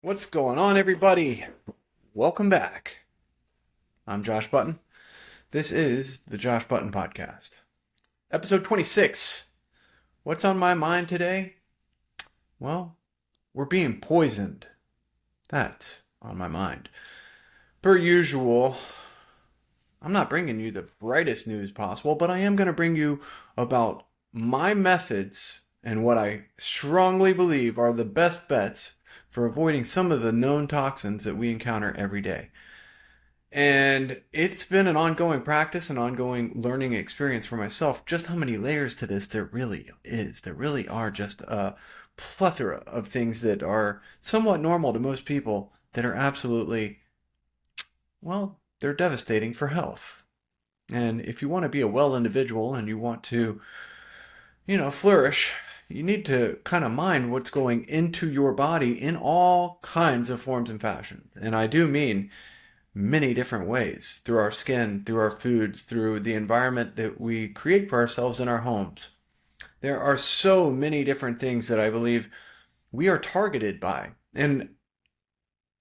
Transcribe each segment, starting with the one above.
What's going on, everybody? Welcome back. I'm Josh Button. This is the Josh Button Podcast. Episode 26. What's on my mind today? Well, we're being poisoned. That's on my mind. Per usual, I'm not bringing you the brightest news possible, but I am going to bring you about my methods and what I strongly believe are the best bets for avoiding some of the known toxins that we encounter every day. And it's been an ongoing practice, an ongoing learning experience for myself, just how many layers to this there really is. There really are just a plethora of things that are somewhat normal to most people that are absolutely, well, they're devastating for health. And if you want to be a well individual and you want to, flourish, you need to kind of mind what's going into your body in all kinds of forms and fashions. And I do mean many different ways, through our skin, through our foods, through the environment that we create for ourselves in our homes. There are so many different things that I believe we are targeted by. And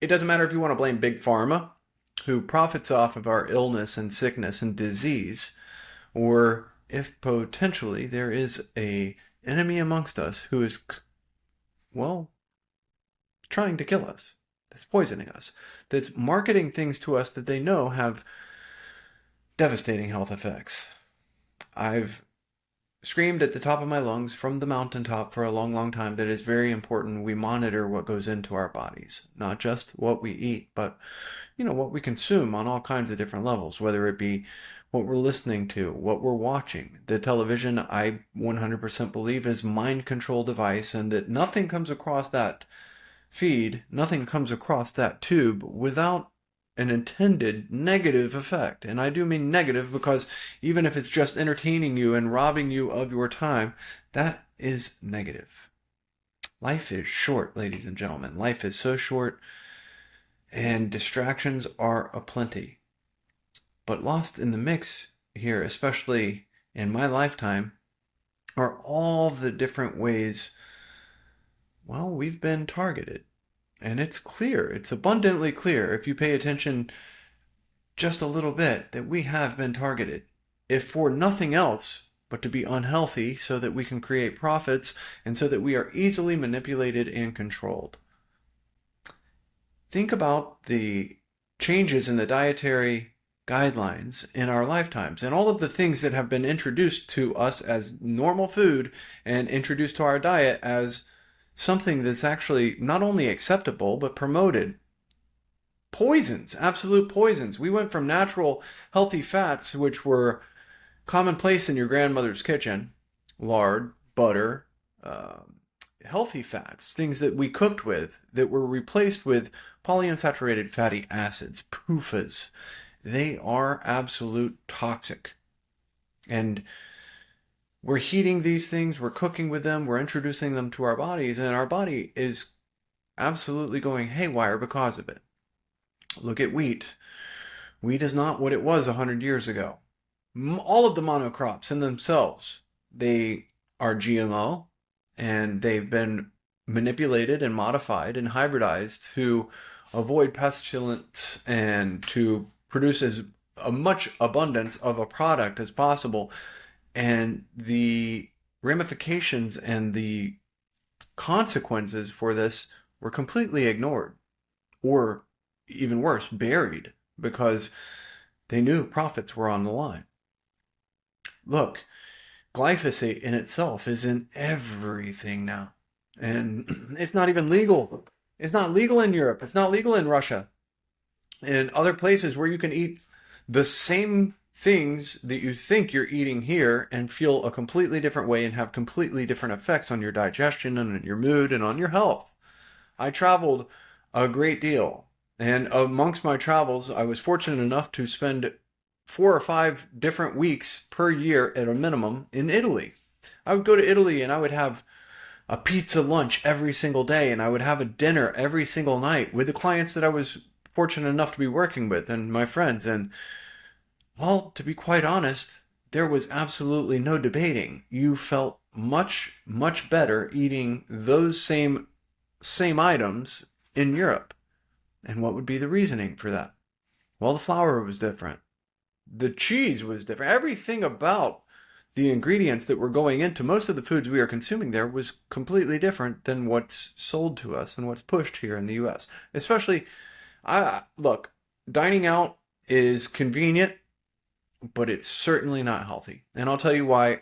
it doesn't matter if you want to blame Big Pharma, who profits off of our illness and sickness and disease, or if potentially there is a enemy amongst us who is, well, trying to kill us, that's poisoning us, that's marketing things to us that they know have devastating health effects. I've screamed at the top of my lungs from the mountaintop for a long, long time that it's very important we monitor what goes into our bodies. Not just what we eat, but, what we consume on all kinds of different levels, whether it be what we're listening to, what we're watching. The television, I 100% believe, is mind control device, and that nothing comes across that feed, nothing comes across that tube without an intended negative effect. And I do mean negative because even if it's just entertaining you and robbing you of your time, that is negative. Life is short, ladies and gentlemen. Life is so short, and distractions are aplenty. But lost in the mix here, especially in my lifetime, are all the different ways, well, we've been targeted. And it's clear, it's abundantly clear, if you pay attention just a little bit, that we have been targeted. If for nothing else but to be unhealthy so that we can create profits and so that we are easily manipulated and controlled. Think about the changes in the dietary guidelines in our lifetimes and all of the things that have been introduced to us as normal food and introduced to our diet as something that's actually not only acceptable but promoted. Poisons, absolute poisons. We went from natural healthy fats, which were commonplace in your grandmother's kitchen, lard, butter, healthy fats, things that we cooked with, that were replaced with polyunsaturated fatty acids, PUFAs. They are absolute toxic. And we're heating these things, we're cooking with them, we're introducing them to our bodies, and our body is absolutely going haywire because of it. Look at wheat. Wheat is not what it was 100 years ago. All of the monocrops in themselves, they are GMO, and they've been manipulated and modified and hybridized to avoid pestilence and to produce as much abundance of a product as possible. And the ramifications and the consequences for this were completely ignored, or even worse, buried, because they knew profits were on the line. Look, glyphosate in itself is in everything now. And it's not even legal. It's not legal in Europe. It's not legal in Russia. And other places where you can eat the same things that you think you're eating here and feel a completely different way and have completely different effects on your digestion and your mood and on your health. I traveled a great deal. And amongst my travels, I was fortunate enough to spend 4 or 5 different weeks per year at a minimum in Italy. I would go to Italy and I would have a pizza lunch every single day, and I would have a dinner every single night with the clients that I was fortunate enough to be working with and my friends. And, well, to be quite honest, there was absolutely no debating. You felt much, much better eating those same items in Europe. And what would be the reasoning for that? Well, the flour was different. The cheese was different. Everything about the ingredients that were going into most of the foods we are consuming there was completely different than what's sold to us and what's pushed here in the US. Especially, look, dining out is convenient, but it's certainly not healthy. And I'll tell you why.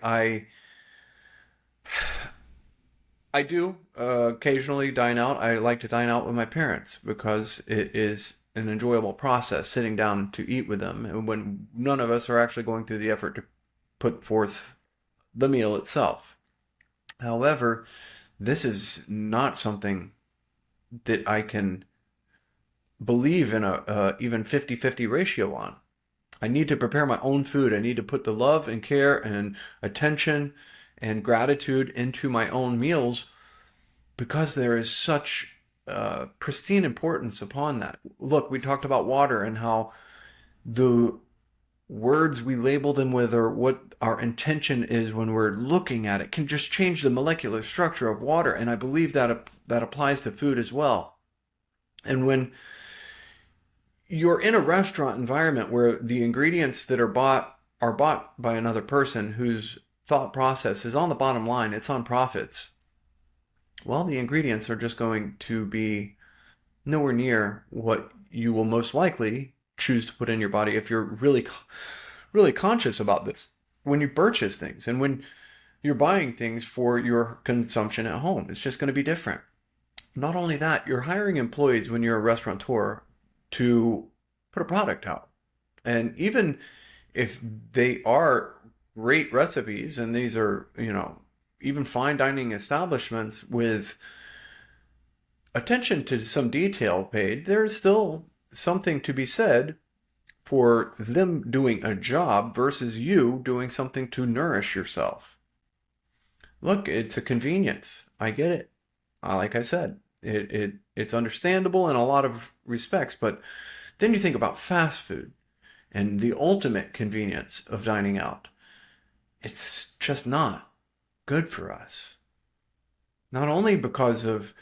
I do occasionally dine out. I like to dine out with my parents because it is an enjoyable process sitting down to eat with them, and when none of us are actually going through the effort to put forth the meal itself. However, this is not something that I can believe in a even 50-50 ratio on. I need to prepare my own food. I need to put the love and care and attention and gratitude into my own meals because there is such pristine importance upon that. Look, we talked about water and how the words we label them with or what our intention is when we're looking at it can just change the molecular structure of water. And I believe that that applies to food as well. And when you're in a restaurant environment where the ingredients that are bought by another person whose thought process is on the bottom line, it's on profits, well, the ingredients are just going to be nowhere near what you will most likely choose to put in your body if you're really conscious about this when you purchase things and when you're buying things for your consumption at home. It's just going to be different. Not only that, you're hiring employees when you're a restaurateur to put a product out. And even if they are great recipes and these are, even fine dining establishments with attention to some detail paid, there's still something to be said for them doing a job versus you doing something to nourish yourself. Look, it's a convenience. I get it. Like I said, it's understandable in a lot of respects, but then you think about fast food and the ultimate convenience of dining out. It's just not good for us. Not only because of,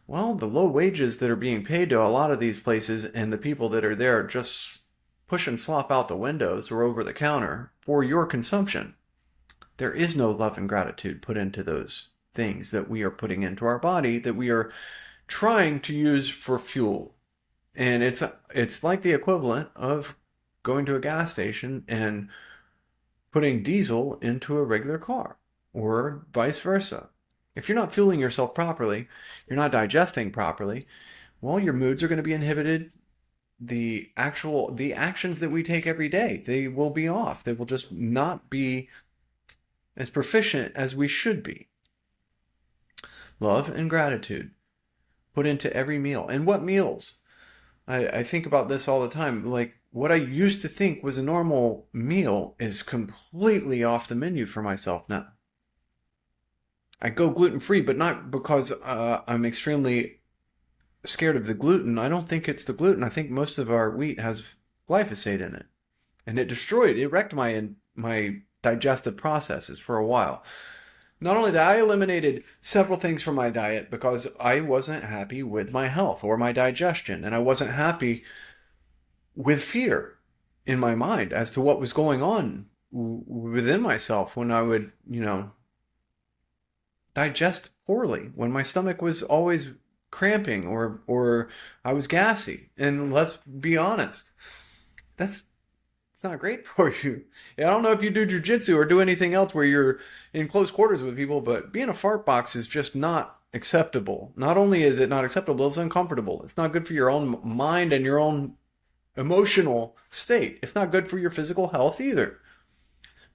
well, the low wages that are being paid to a lot of these places and the people that are there just pushing slop out the windows or over the counter for your consumption. There is no love and gratitude put into those things that we are putting into our body that we are trying to use for fuel. And it's like the equivalent of going to a gas station and putting diesel into a regular car or vice versa. If you're not fueling yourself properly, you're not digesting properly, well, your moods are going to be inhibited. The actions that we take every day, they will be off. They will just not be as proficient as we should be. Love and gratitude put into every meal. And what meals? I think about this all the time. Like, what I used to think was a normal meal is completely off the menu for myself now. I go gluten-free, but not because I'm extremely scared of the gluten. I don't think it's the gluten. I think most of our wheat has glyphosate in it. And it wrecked my digestive processes for a while. Not only that, I eliminated several things from my diet because I wasn't happy with my health or my digestion. And I wasn't happy with fear in my mind as to what was going on within myself when I would, digest poorly, when my stomach was always cramping or I was gassy. And let's be honest, it's not great for you. I don't know if you do jujitsu or do anything else where you're in close quarters with people, but being a fart box is just not acceptable. Not only is it not acceptable, it's uncomfortable. It's not good for your own mind and your own emotional state. It's not good for your physical health either.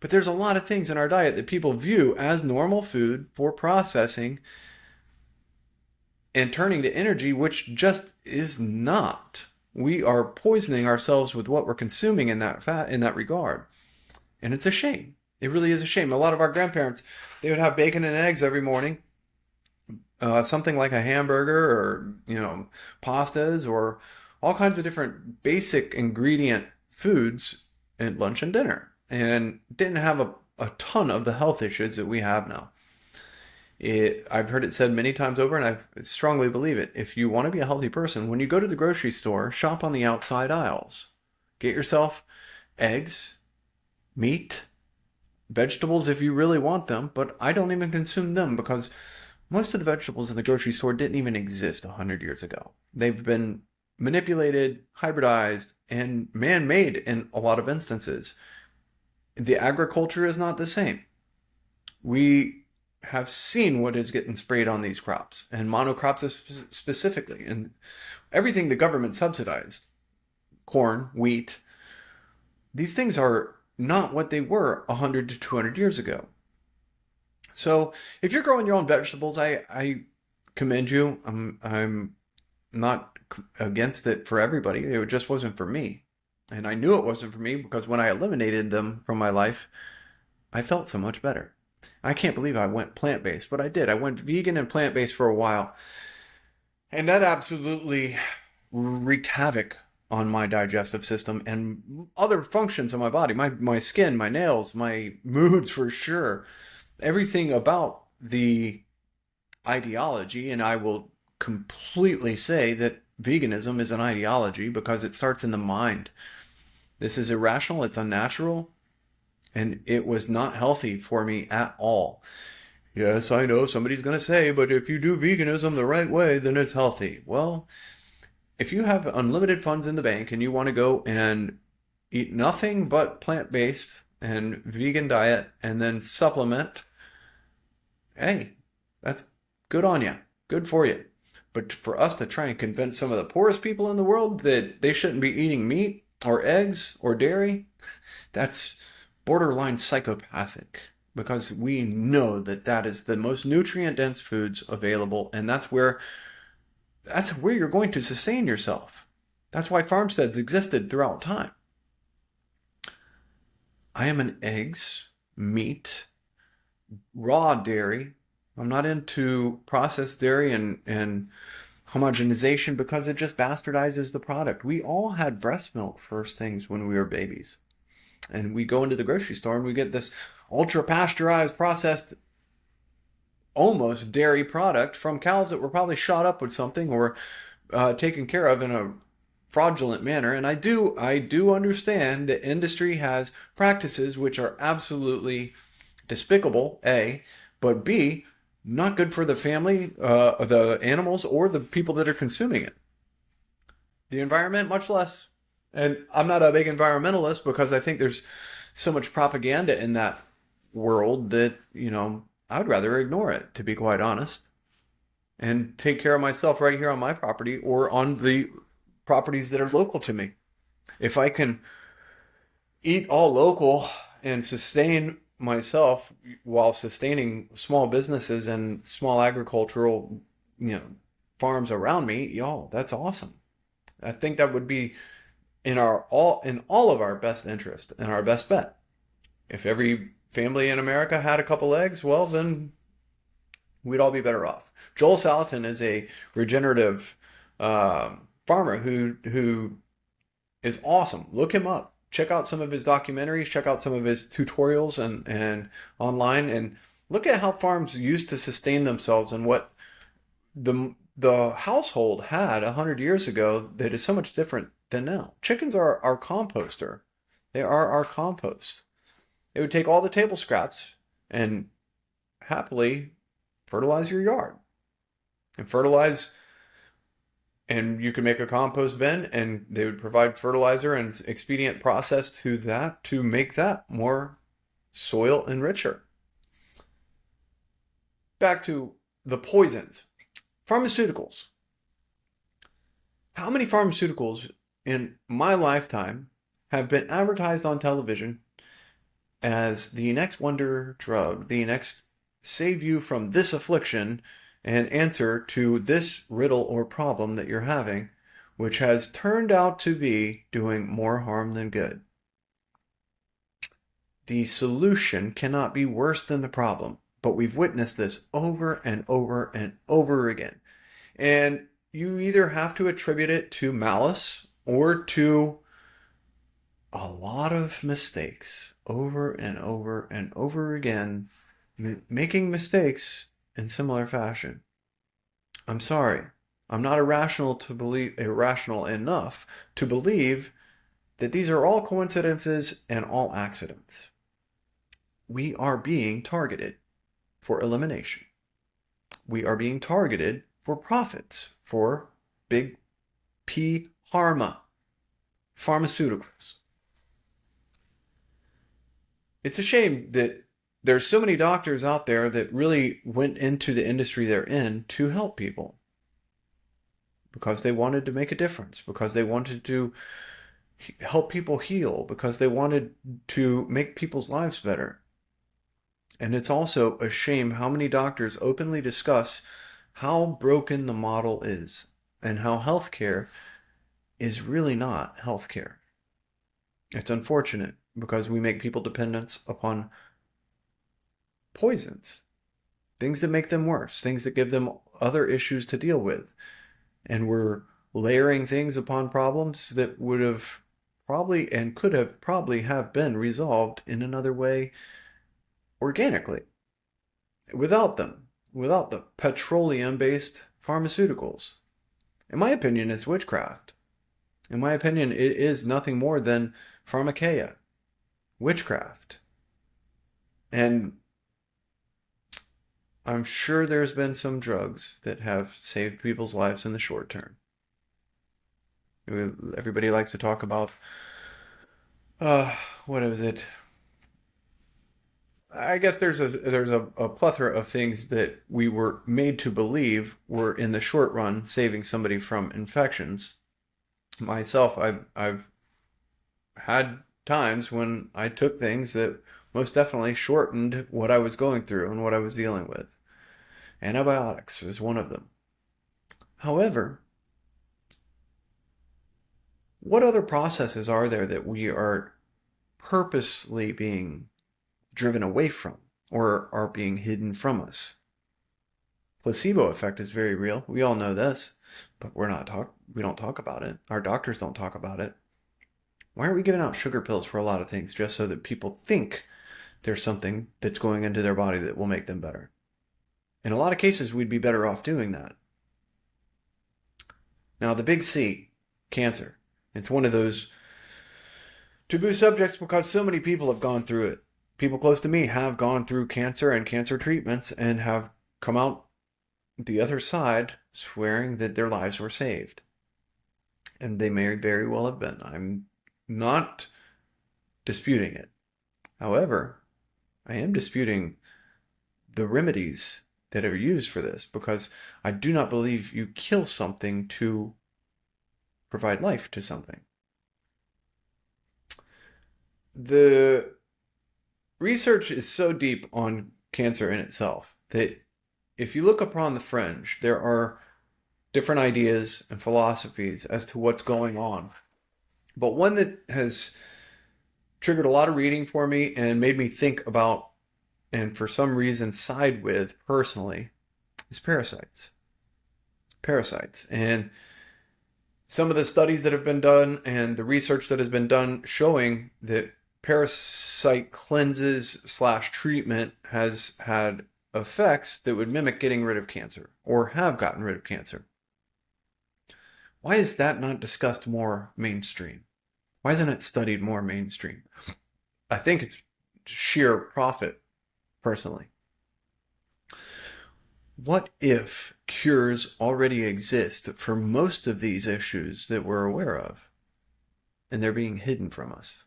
But there's a lot of things in our diet that people view as normal food for processing and turning to energy, which just is not. We are poisoning ourselves with what we're consuming in that regard. And it's a shame. It really is a shame. A lot of our grandparents, they would have bacon and eggs every morning. Something like a hamburger or, pastas or all kinds of different basic ingredient foods at lunch and dinner. And didn't have a ton of the health issues that we have now. I've heard it said many times over, and I strongly believe it. If you want to be a healthy person, when you go to the grocery store, shop on the outside aisles. Get yourself eggs, meat, vegetables if you really want them, but I don't even consume them because most of the vegetables in the grocery store didn't even exist 100 years ago. They've been manipulated, hybridized, and man made in a lot of instances. The agriculture is not the same. We have seen what is getting sprayed on these crops, and monocrops specifically, and everything the government subsidized corn, wheat, these things are not what they were 100 to 200 years ago. So if you're growing your own vegetables, I commend you. I'm not against it for everybody. It just wasn't for me. And I knew it wasn't for me because when I eliminated them from my life, I felt so much better. I can't believe I went plant-based, but I did. I went vegan and plant-based for a while. And that absolutely wreaked havoc on my digestive system and other functions of my body, my skin, my nails, my moods for sure. Everything about the ideology, and I will completely say that veganism is an ideology because it starts in the mind. This is irrational, it's unnatural, and it was not healthy for me at all. Yes, I know somebody's going to say, but if you do veganism the right way, then it's healthy. Well, if you have unlimited funds in the bank and you want to go and eat nothing but plant-based and vegan diet and then supplement, hey, that's good on you. Good for you. But for us to try and convince some of the poorest people in the world that they shouldn't be eating meat or eggs or dairy, that's borderline psychopathic because we know that that is the most nutrient dense foods available, and that's where you're going to sustain yourself. That's why farmsteads existed throughout time. I am an eggs, meat, raw dairy. I'm not into processed dairy and homogenization because it just bastardizes the product. We all had breast milk first things when we were babies. And we go into the grocery store and we get this ultra pasteurized, processed, almost dairy product from cows that were probably shot up with something or taken care of in a fraudulent manner. And I do understand that industry has practices which are absolutely despicable, A, but B, not good for the family, the animals, or the people that are consuming it. The environment, much less. And I'm not a big environmentalist because I think there's so much propaganda in that world that, I would rather ignore it, to be quite honest, and take care of myself right here on my property or on the properties that are local to me. If I can eat all local and sustain myself while sustaining small businesses and small agricultural, farms around me, y'all, that's awesome. I think that would be in all of our best interest and our best bet. If every family in America had a couple eggs, well, then we'd all be better off. Joel Salatin is a regenerative farmer who is awesome. Look him up. Check out some of his documentaries. Check out some of his tutorials and online, and look at how farms used to sustain themselves and what the household had 100 years ago that is so much different than now. Chickens are our composter. They are our compost. It would take all the table scraps and happily fertilize your yard. And you can make a compost bin, and they would provide fertilizer and expedient process to that to make that more soil enricher. Back to the poisons. Pharmaceuticals. How many pharmaceuticals in my lifetime have been advertised on television as the next wonder drug, the next save you from this affliction and answer to this riddle or problem that you're having, which has turned out to be doing more harm than good? The solution cannot be worse than the problem, but we've witnessed this over and over and over again. And you either have to attribute it to malice or to a lot of mistakes over and over and over again, making mistakes in similar fashion. I'm sorry. I'm not irrational enough to believe that these are all coincidences and all accidents. We are being targeted for elimination. We are being targeted for profits, for big P pharma, pharmaceuticals. It's a shame that there's so many doctors out there that really went into the industry they're in to help people because they wanted to make a difference, because they wanted to help people heal, because they wanted to make people's lives better. And it's also a shame how many doctors openly discuss how broken the model is and how healthcare is really not healthcare. It's unfortunate because we make people dependent upon poisons, things that make them worse, things that give them other issues to deal with. And we're layering things upon problems that would have probably and could have probably have been resolved in another way organically without them, without the petroleum-based pharmaceuticals. In my opinion, it's witchcraft. In my opinion, it is nothing more than pharmakeia, witchcraft. And I'm sure there's been some drugs that have saved people's lives in the short term. Everybody likes to talk about, what is it? I guess there's a plethora of things that we were made to believe were in the short run saving somebody from infections. Myself, I've had times when I took things that most definitely shortened what I was going through and what I was dealing with. Antibiotics is one of them. However, what other processes are there that we are purposely being driven away from or are being hidden from us? Placebo effect is very real. We all know this, but we don't talk about it. Our doctors don't talk about it. Why aren't we giving out sugar pills for a lot of things just so that people think there's something that's going into their body that will make them better? In a lot of cases, we'd be better off doing that. Now, the big C, cancer. It's one of those taboo subjects because so many people have gone through it. People close to me have gone through cancer and cancer treatments and have come out the other side swearing that their lives were saved. And they may very well have been. I'm not disputing it. However, I am disputing the remedies that are used for this because I do not believe you kill something to provide life to something. The research is so deep on cancer in itself that if you look upon the fringe, there are different ideas and philosophies as to what's going on. But one that has triggered a lot of reading for me and made me think about, and for some reason side with personally, is parasites. Parasites. And some of the studies that have been done and the research that has been done showing that parasite cleanses / treatment has had effects that would mimic getting rid of cancer or have gotten rid of cancer. Why is that not discussed more mainstream? Why isn't it studied more mainstream? I think it's sheer profit, personally. What if cures already exist for most of these issues that we're aware of, and they're being hidden from us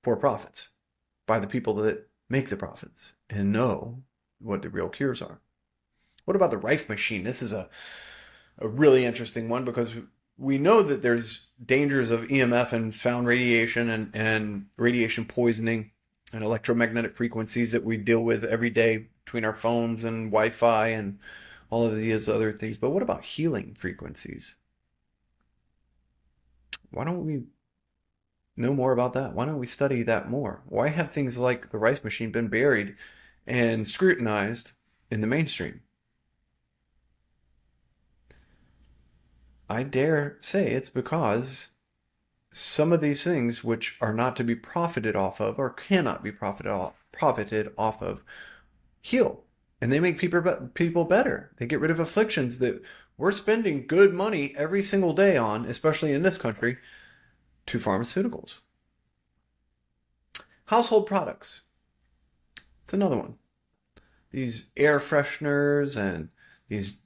for profits by the people that make the profits and know what the real cures are? What about the Rife machine? This is a really interesting one because we know that there's dangers of EMF and sound radiation and radiation poisoning and electromagnetic frequencies that we deal with every day between our phones and Wi-Fi and all of these other things. But what about healing frequencies? Why don't we know more about that? Why don't we study that more? Why have things like the Rife machine been buried and scrutinized in the mainstream? I dare say it's because some of these things which are not to be profited off of or cannot be profited off of heal. And they make people better. They get rid of afflictions that we're spending good money every single day on, especially in this country, to pharmaceuticals. Household products. It's another one. These air fresheners and these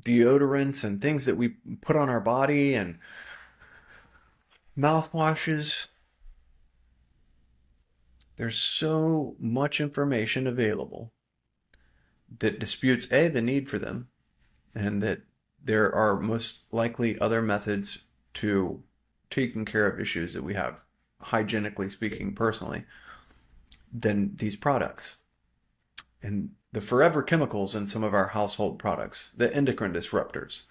deodorants and things that we put on our body and mouthwashes. There's so much information available that disputes A, the need for them, and that there are most likely other methods to taking care of issues that we have, hygienically speaking, personally, than these products. And the forever chemicals in some of our household products, the endocrine disruptors.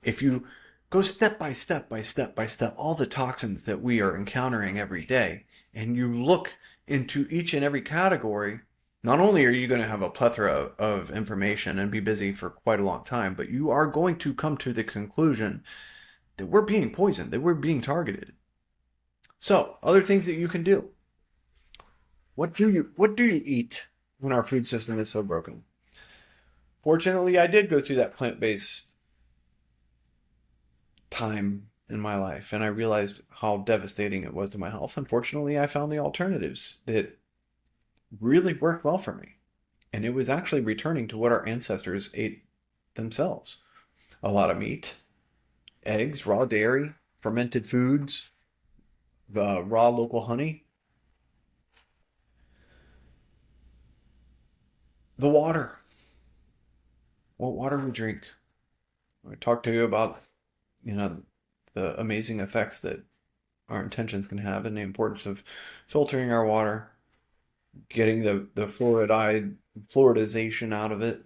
If you go step by step by step by step, all the toxins that we are encountering every day, and you look into each and every category, not only are you going to have a plethora of information and be busy for quite a long time, but you are going to come to the conclusion that we're being poisoned, that we're being targeted. So, other things that you can do. What do you eat when our food system is so broken? Fortunately, I did go through that plant-based time in my life, and I realized how devastating it was to my health. Unfortunately, I found the alternatives that really worked well for me. And it was actually returning to what our ancestors ate themselves. A lot of meat, eggs, raw dairy, fermented foods, raw local honey. The water. What water we drink. I talked to you about, the amazing effects that our intentions can have and the importance of filtering our water, getting the fluoridization out of it.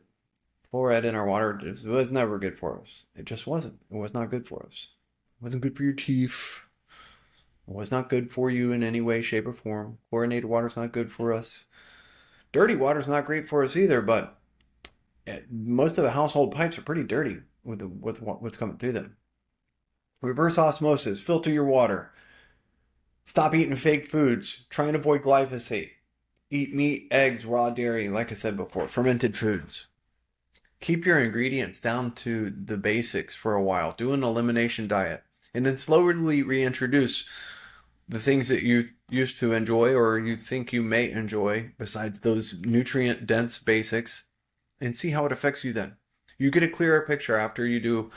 Fluoride in our water was never good for us. It just wasn't. It was not good for us. It wasn't good for your teeth. It was not good for you in any way, shape, or form. Chlorinated water's not good for us. Dirty water's not great for us either, but most of the household pipes are pretty dirty with what's coming through them. Reverse osmosis, filter your water. Stop eating fake foods. Try and avoid glyphosate. Eat meat, eggs, raw dairy, like I said before, fermented foods. Keep your ingredients down to the basics for a while. Do an elimination diet. And then slowly reintroduce the things that you used to enjoy or you think you may enjoy besides those nutrient-dense basics and see how it affects you then. You get a clearer picture after you do,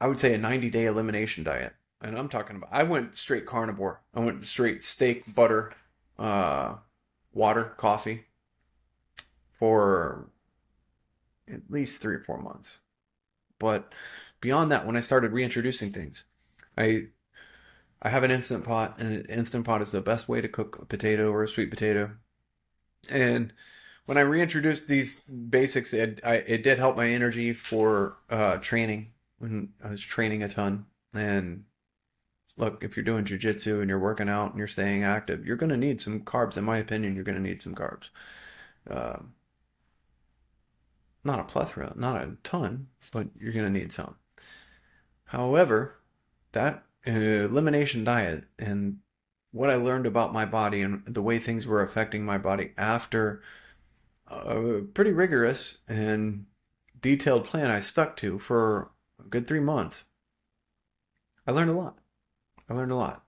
I would say, a 90-day elimination diet. And I'm talking about, I went straight carnivore. I went straight steak, butter, water, coffee for at least 3 or 4 months. But beyond that, when I started reintroducing things, I have an Instant Pot, and an Instant Pot is the best way to cook a potato or a sweet potato. And when I reintroduced these basics, it did help my energy for training when I was training a ton. And look, if you're doing jujitsu and you're working out and you're staying active, you're going to need some carbs. In my opinion, you're going to need some carbs. Not a plethora, not a ton, but you're going to need some. However, that elimination diet and what I learned about my body and the way things were affecting my body after a pretty rigorous and detailed plan I stuck to for a good 3 months, I learned a lot. I learned a lot.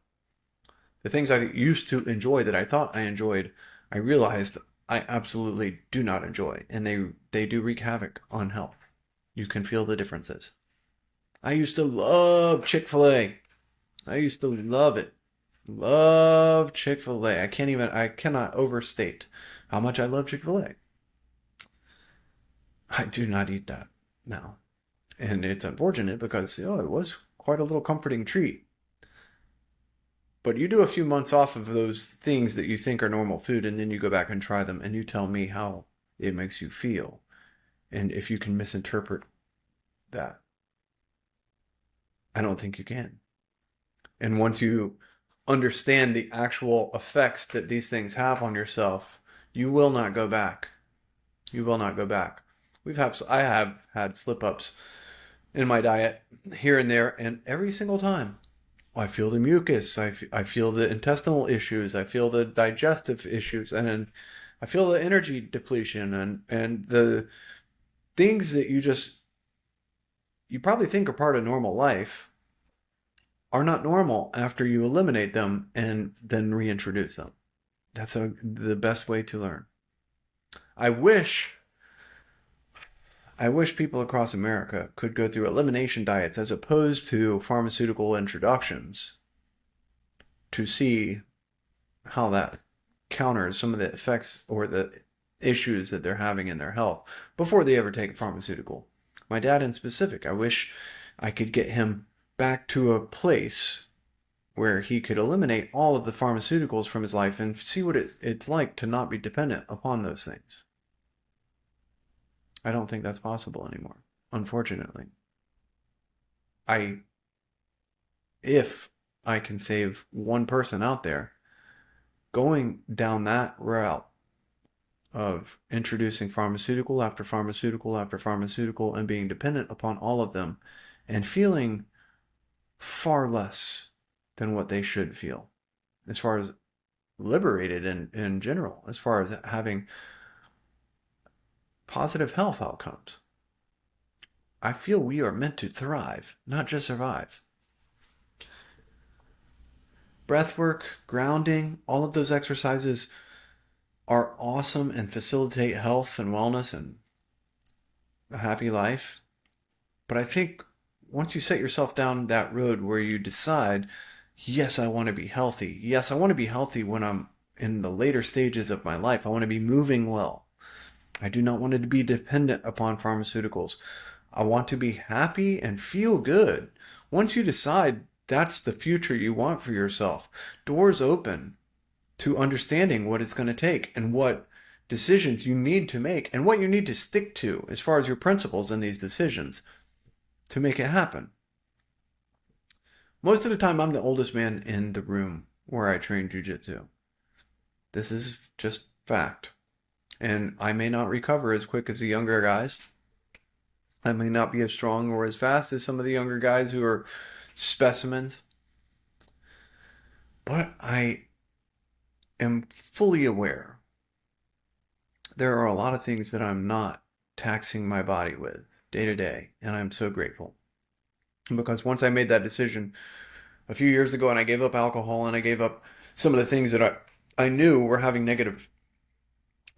The things I used to enjoy that I thought I enjoyed, I realized I absolutely do not enjoy, and they do wreak havoc on health. You can feel the differences. I used to love Chick-fil-A. I used to love it. Love Chick-fil-A. I cannot overstate how much I love Chick-fil-A. I do not eat that now. And it's unfortunate because, it was quite a little comforting treat. But you do a few months off of those things that you think are normal food, and then you go back and try them, and you tell me how it makes you feel, and if you can misinterpret that. I don't think you can. And once you understand the actual effects that these things have on yourself, you will not go back. You will not go back. I have had slip-ups in my diet here and there, and every single time, I feel the mucus, I feel the intestinal issues, I feel the digestive issues, and then I I feel the energy depletion and the things that you probably think are part of normal life are not normal after you eliminate them and then reintroduce them. That's the best way to learn. I wish I wish people across America could go through elimination diets as opposed to pharmaceutical introductions to see how that counters some of the effects or the issues that they're having in their health before they ever take a pharmaceutical. My dad in specific, I wish I could get him back to a place where he could eliminate all of the pharmaceuticals from his life and see what it's like to not be dependent upon those things. I don't think that's possible anymore, unfortunately. I, if I can save one person out there, going down that route of introducing pharmaceutical after pharmaceutical after pharmaceutical and being dependent upon all of them and feeling far less than what they should feel as far as liberated in general, as far as having positive health outcomes. I feel we are meant to thrive, not just survive. Breath work, grounding, all of those exercises are awesome and facilitate health and wellness and a happy life. But I think once you set yourself down that road where you decide, yes, I want to be healthy. Yes, I want to be healthy when I'm in the later stages of my life. I want to be moving well. I do not want to be dependent upon pharmaceuticals. I want to be happy and feel good. Once you decide that's the future you want for yourself, doors open to understanding what it's going to take and what decisions you need to make and what you need to stick to as far as your principles in these decisions to make it happen. Most of the time, I'm the oldest man in the room where I train jiu-jitsu. This is just fact. And I may not recover as quick as the younger guys. I may not be as strong or as fast as some of the younger guys who are specimens. But I am fully aware there are a lot of things that I'm not taxing my body with day to day, and I'm so grateful. Because once I made that decision a few years ago and I gave up alcohol and I gave up some of the things that I knew were having negative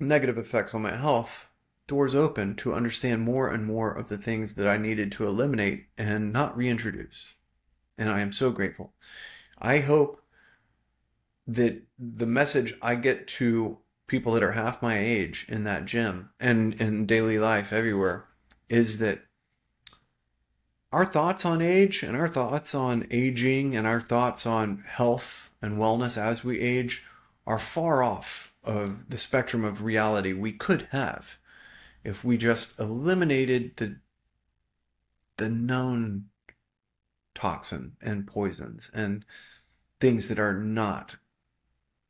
effects on my health, doors open to understand more and more of the things that I needed to eliminate and not reintroduce. And I am so grateful. I hope that the message I get to people that are half my age in that gym and in daily life everywhere is that our thoughts on age and our thoughts on aging and our thoughts on health and wellness as we age are far off of the spectrum of reality we could have if we just eliminated the known toxin and poisons and things that are not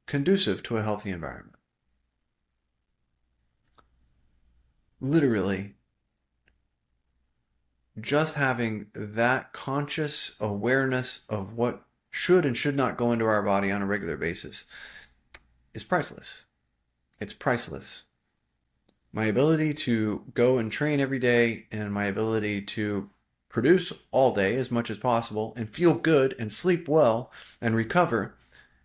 conducive to a healthy environment. Literally, just having that conscious awareness of what should and should not go into our body on a regular basis is priceless. It's priceless. My ability to go and train every day and my ability to produce all day as much as possible and feel good and sleep well and recover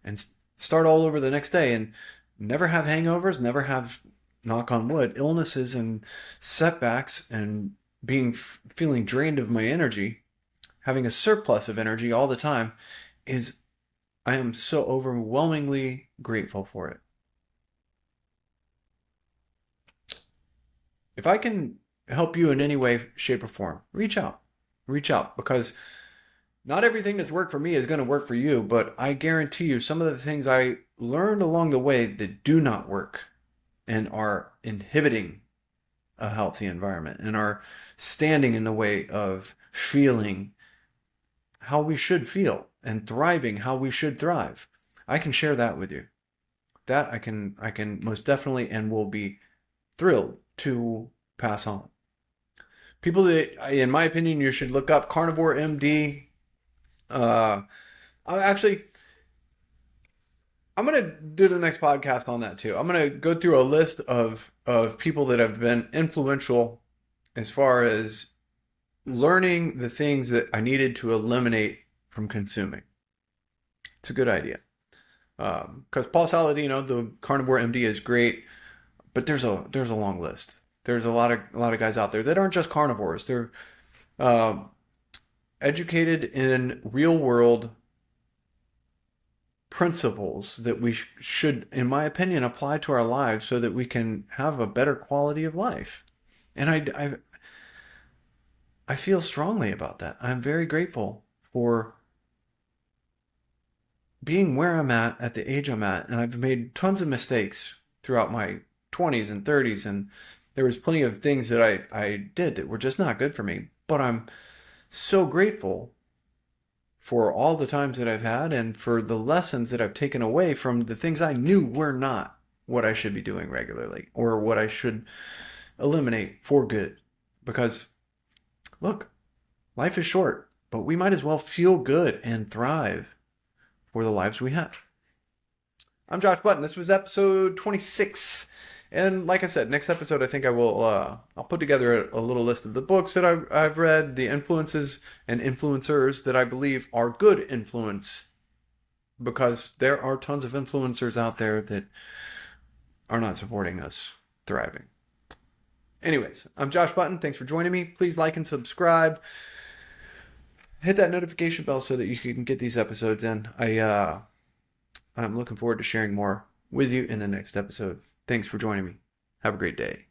and start all over the next day and never have hangovers, never have, knock on wood, illnesses and setbacks and feeling drained of my energy, having a surplus of energy all the time I am so overwhelmingly grateful for it. If I can help you in any way, shape, or form, reach out. Reach out, because not everything that's worked for me is going to work for you, but I guarantee you some of the things I learned along the way that do not work and are inhibiting a healthy environment and are standing in the way of feeling how we should feel and thriving how we should thrive. I can share that with you. That I can most definitely and will be thrilled to pass on. People that, in my opinion, you should look up Carnivore MD. Actually, I'm gonna do the next podcast on that too. I'm gonna go through a list of people that have been influential as far as learning the things that I needed to eliminate from consuming. It's a good idea. Because Paul Saladino, the carnivore MD, is great, but there's a long list. There's a lot of guys out there that aren't just carnivores. They're uh, educated in real world principles that we should, in my opinion, apply to our lives so that we can have a better quality of life. And I feel strongly about that. I'm very grateful for being where I'm at the age I'm at, and I've made tons of mistakes throughout my 20s and 30s, and there was plenty of things that I did that were just not good for me. But I'm so grateful for all the times that I've had and for the lessons that I've taken away from the things I knew were not what I should be doing regularly or what I should eliminate for good. Because, look, life is short, but we might as well feel good and thrive for the lives we have. I'm Josh Button. This was episode 26. And like I said, next episode, I think I'll put together a little list of the books that I've read, the influences and influencers that I believe are good influence, because there are tons of influencers out there that are not supporting us thriving. Anyways, I'm Josh Button. Thanks for joining me. Please like and subscribe. Hit that notification bell so that you can get these episodes in. I'm looking forward to sharing more with you in the next episode. Thanks for joining me. Have a great day.